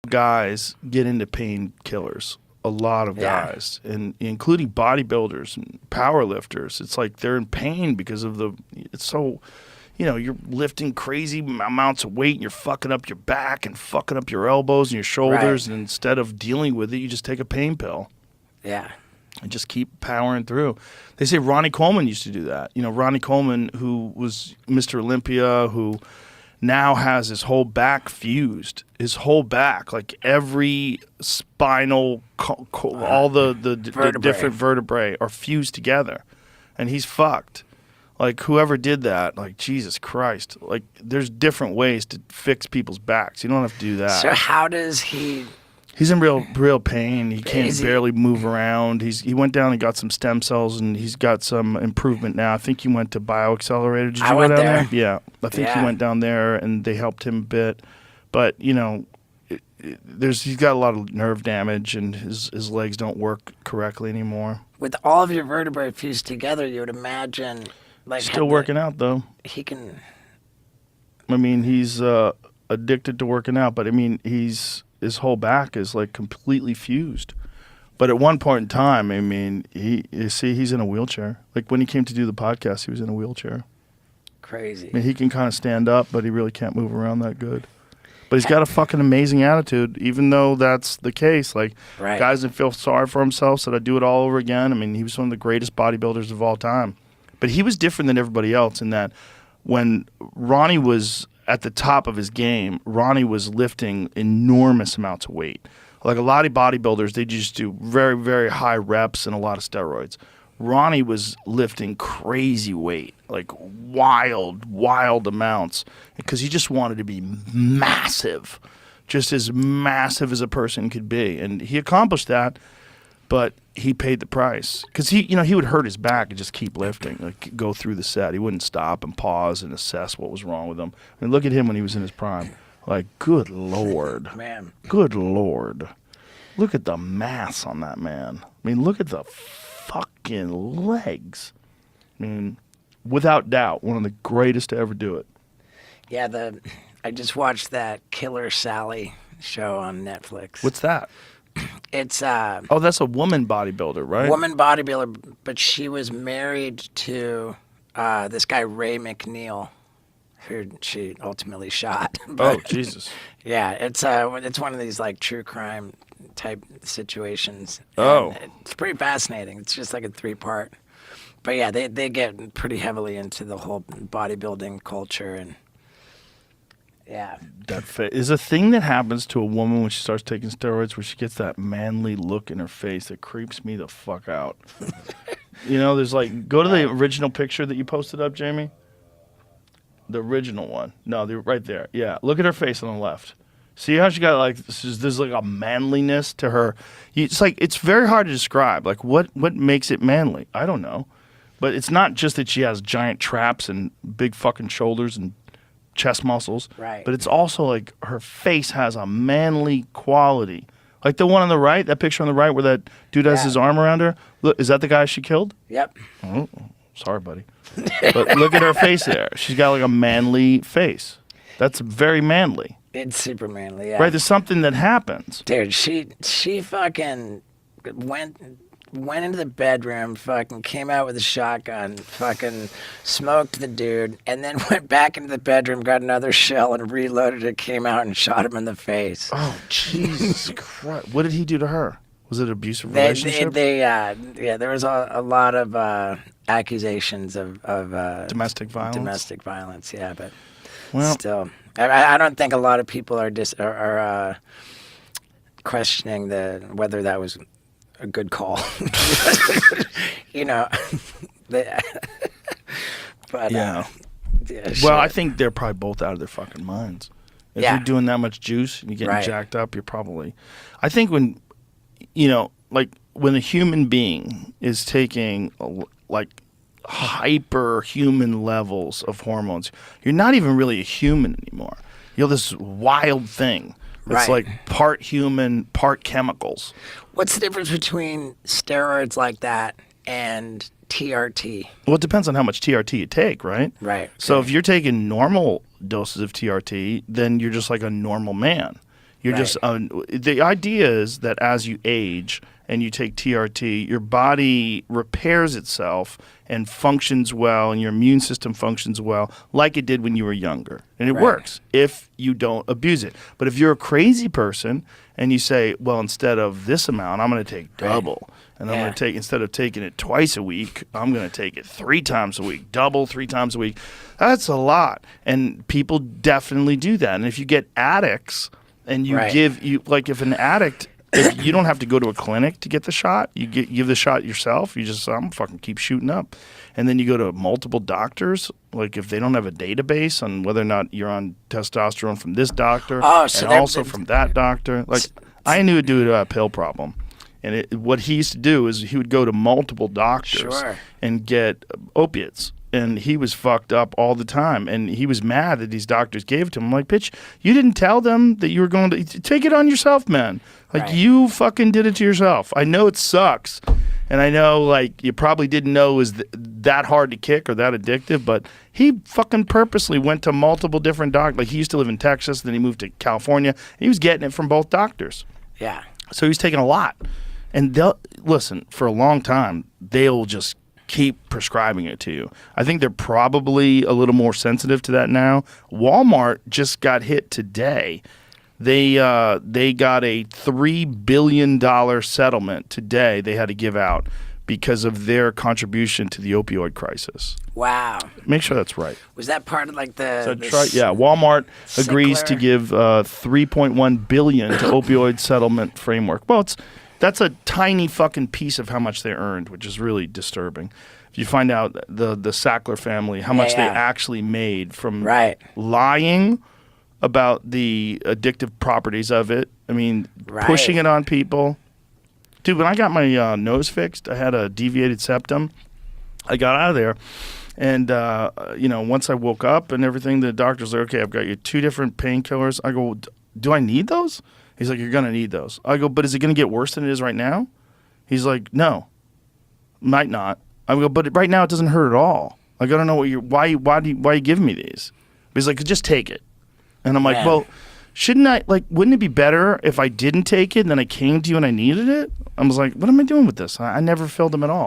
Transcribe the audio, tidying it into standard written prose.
guys get into painkillers. A lot of guys, and including bodybuilders and power lifters. It's like they're in pain because of it's so, you're lifting crazy amounts of weight and you're fucking up your back and fucking up your elbows and your shoulders. Right. And instead of dealing with it, you just take a pain pill. Yeah. And just keep powering through. They say Ronnie Coleman used to do that. Ronnie Coleman, who was Mr. Olympia, who now has his whole back fused. His whole back, like every spinal, all the different vertebrae are fused together. And he's fucked. Like, whoever did that, like, Jesus Christ. Like, there's different ways to fix people's backs. You don't have to do that. So how does he... He's in real pain. He can't barely move around. He went down and got some stem cells, and he's got some improvement now. I think he went to BioAccelerator. Did you go down there? Yeah. I think he went down there, and they helped him a bit. But, he's got a lot of nerve damage, and his legs don't work correctly anymore. With all of your vertebrae fused together, you would imagine... Still working out, though. He can... I mean, he's addicted to working out, but, I mean, his whole back is like completely fused. But at one point in time, I mean, he's in a wheelchair. Like when he came to do the podcast, he was in a wheelchair. Crazy. I mean, he can kind of stand up, but he really can't move around that good. But he's got a fucking amazing attitude, even though that's the case. Like, guys that feel sorry for himself said, I'd do it all over again. I mean, he was one of the greatest bodybuilders of all time. But he was different than everybody else in that when Ronnie was at the top of his game, Ronnie was lifting enormous amounts of weight. Like a lot of bodybuilders, they just do very, very high reps and a lot of steroids. Ronnie was lifting crazy weight, like wild amounts, because he just wanted to be massive, just as massive as a person could be. And he accomplished that, but he paid the price because he would hurt his back and just keep lifting, like go through the set. He wouldn't stop and pause and assess what was wrong with him. I mean, look at him when he was in his prime. Like, good Lord. Man. Good Lord. Look at the mass on that man. I mean, look at the fucking legs. I mean, without doubt, one of the greatest to ever do it. Yeah, I just watched that Killer Sally show on Netflix. What's that? It's that's a woman bodybuilder, right? Woman bodybuilder, but she was married to this guy Ray McNeil, who she ultimately shot. But, Jesus. Yeah, it's one of these like true crime type situations. It's pretty fascinating. It's just like a 3-part. But yeah, they get pretty heavily into the whole bodybuilding culture and. Yeah. That is a thing that happens to a woman when she starts taking steroids where she gets that manly look in her face that creeps me the fuck out. There's like, go to the original picture that you posted up, Jamie. The original one. No, right there. Yeah. Look at her face on the left. See how she got like, there's like a manliness to her. It's like, it's very hard to describe. Like what makes it manly? I don't know. But it's not just that she has giant traps and big fucking shoulders and chest muscles, right? But it's also like her face has a manly quality, like the one on the right, that picture on the right where that dude has his arm around her. Look, is that the guy she killed? Yep. Oh, sorry, buddy. But look at her face there. She's got like a manly face. That's very manly. It's super manly, yeah. Right, there's something that happens. Dude, she fucking went into the bedroom, fucking came out with a shotgun, fucking smoked the dude, and then went back into the bedroom, got another shell, and reloaded it, came out and shot him in the face. Oh, Jesus Christ. What did he do to her? Was it an abusive relationship? There was a lot of accusations of domestic violence. Domestic violence, yeah, but still, I don't think a lot of people are questioning whether that was a good call. But well, I think they're probably both out of their fucking minds. If you're doing that much juice and you're getting jacked up, you're probably. I think when, like when a human being is taking like hyper human levels of hormones, you're not even really a human anymore. You're this wild thing. It's like part human, part chemicals. What's the difference between steroids like that and TRT? Well, it depends on how much TRT you take, right? Right. So if you're taking normal doses of TRT, then you're just like a normal man. You're just the idea is that as you age and you take TRT, your body repairs itself and functions well, and your immune system functions well, like it did when you were younger. And it works if you don't abuse it. But if you're a crazy person and you say, well, instead of this amount, I'm going to take double. And I'm going to take, instead of taking it twice a week, I'm going to take it 3 times a week, double 3 times a week. That's a lot. And people definitely do that. And if you get addicts and you like if an addict, if you don't have to go to a clinic to get the shot, you give the shot yourself. You just, I'm fucking keep shooting up. And then you go to multiple doctors. Like if they don't have a database on whether or not you're on testosterone from this doctor and also from that doctor. Like I knew a dude a pill problem. And what he used to do is he would go to multiple doctors and get opiates. And he was fucked up all the time. And he was mad that these doctors gave it to him. I'm like, bitch, you didn't tell them that you were going to take it on yourself, man. Like you fucking did it to yourself. I know it sucks. And I know like you probably didn't know it was that hard to kick or that addictive. But he fucking purposely went to multiple different doctors. Like he used to live in Texas. Then he moved to California. And he was getting it from both doctors. Yeah. So he was taking a lot. And they'll listen, for a long time, they'll just keep prescribing it to you. I think they're probably a little more sensitive to that now. Walmart just got hit today. They got a $3 billion settlement today they had to give out because of their contribution to the opioid crisis. Wow. Make sure that's right. Was that part of like Walmart agrees to give $3.1 billion to opioid settlement framework. Well, that's a tiny fucking piece of how much they earned, which is really disturbing. If you find out the Sackler family, how much they actually made from lying about the addictive properties of it. I mean, pushing it on people. Dude, when I got my nose fixed, I had a deviated septum. I got out of there. And, once I woke up and everything, the doctor's like, okay, I've got you 2 different painkillers. I go, do I need those? He's like, you're going to need those. I go, but is it going to get worse than it is right now? He's like, no, might not. I go, but right now it doesn't hurt at all. Like, I don't know why are you giving me these? But he's like, just take it. And I'm like, well, wouldn't it be better if I didn't take it and then I came to you and I needed it? I was like, what am I doing with this? I never filled them at all.